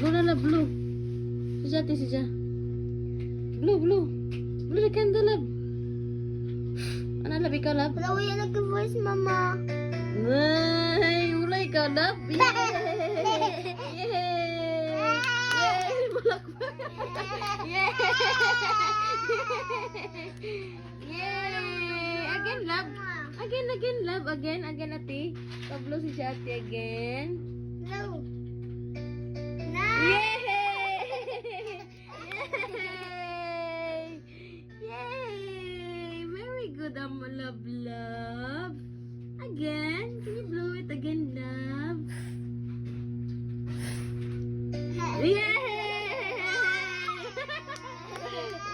Blue na, blue. Sija, ti, sija. Blue, blue. Blue the candle, love. Ano, love, ikaw, love? Wala ko yan nag-voice, mama. Ay, wala ikaw, love. Yay! Yay! Yay! Malak pa. Yay! Yay! Again, love. Again, love. Again, ati. Pablo si ate again. No. Yay! Yay! Yay! Very good, love, love. Again, can you blow it again, love? Yay!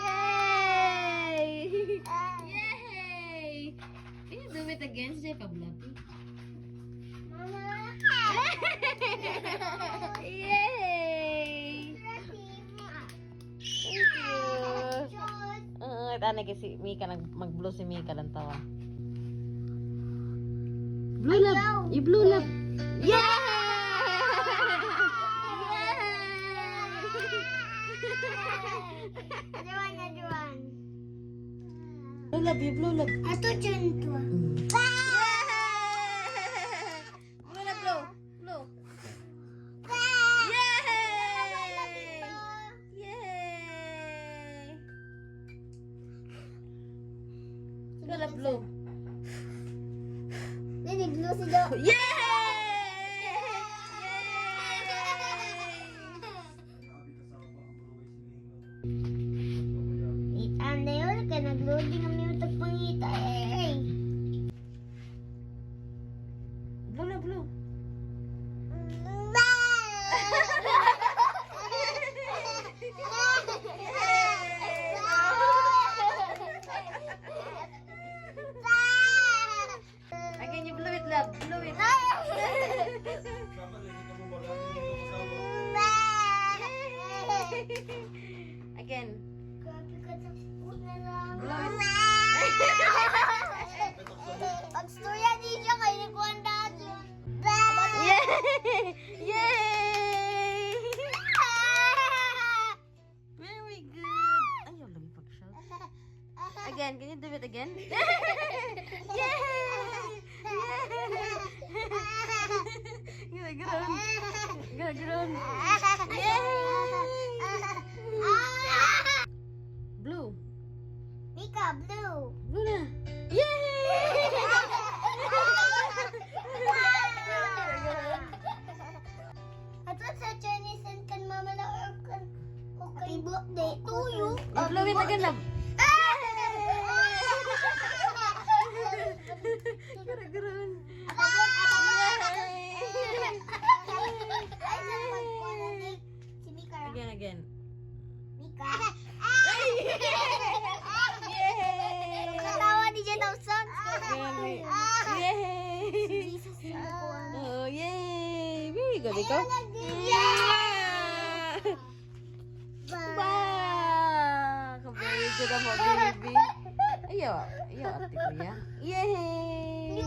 Yay! Yay! Can you do it again, Sija Pablo? Mama. Yay! Thank you. Ito kasi Mika, mag-blow si Mika lang tawa. Blue love! You blue love! Yeah! Another one. Blue love, you blue love. Ato dyan to. Blue love, blue. Blue. Yay! Blue love, blue. Nag-glue si Jo. Yay! Itaan na yun. Kaya nag-loading ang minuto pangita. Blue na, blue. Again, you blow it, love. Blow it. Again. Grabe ka sa food na lang. Blow it. Pagstorya di siya kayo ni Kuan Daddy. Yay! Yay! Very good. Ayaw lagi pag-shout. Again, can you do it again? Yay! Yay! Gano'n. Yay! Blue. Mika, blue. Blue na. Yay! Ato sa Chinese and kan mama na or okay birthday to you. Blow it again, love. Gano'n. Si Mika. Again, again. Mika. Yay! Katawa ni Jen Dawson. Yay! Jesus na kuwan. Oh, yay! Very good, ikaw. Yeah! Ba! Very good ang mga baby. Ayo, ate kuya. Yay!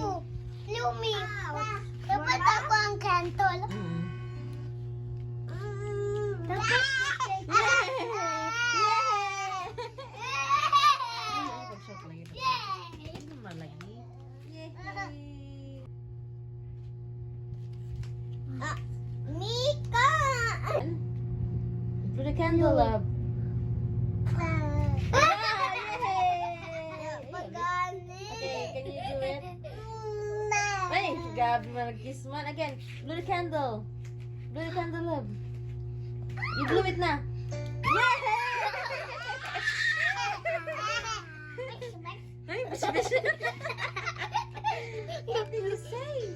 Blue me. Dapat ako ang cantol. Dapat Pag-shot lagi. Yay! Ano malagi? Yay! Mika! Put a candle up. Okay, can you do it? Ay, Gabi mag-kiss man. Again, blow the candle. Blow the candle, love. You blew it na. Yay! Ay, basi-basi. What did you say?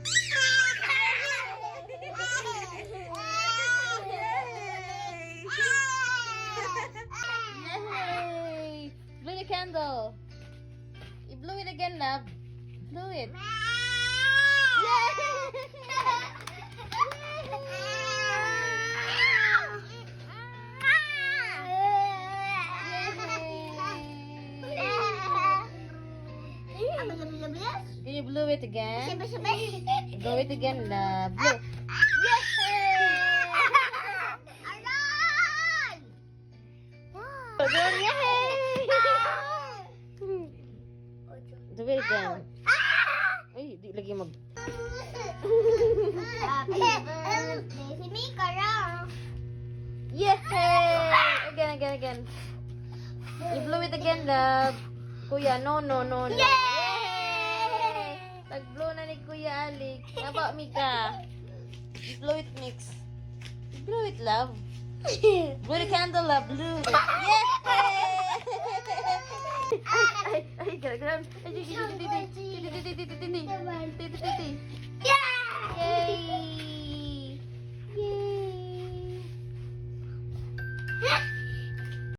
Yay! Blow the candle. You blew it again, love. Blow it. Can you blow it again? Blow it again, love. Blow. Yay! lagi mag... Happy birthday si Mika raw. Yay! Again. You blow it again, love. Kuya, no. Yay! Nag-blow na ni Kuya Alik. Naba, Mika. Blow it, mix. Blow it, love. Blow the candle, love. Blow it. Yay! Ay, gano'n. Ay, Yay! Yay!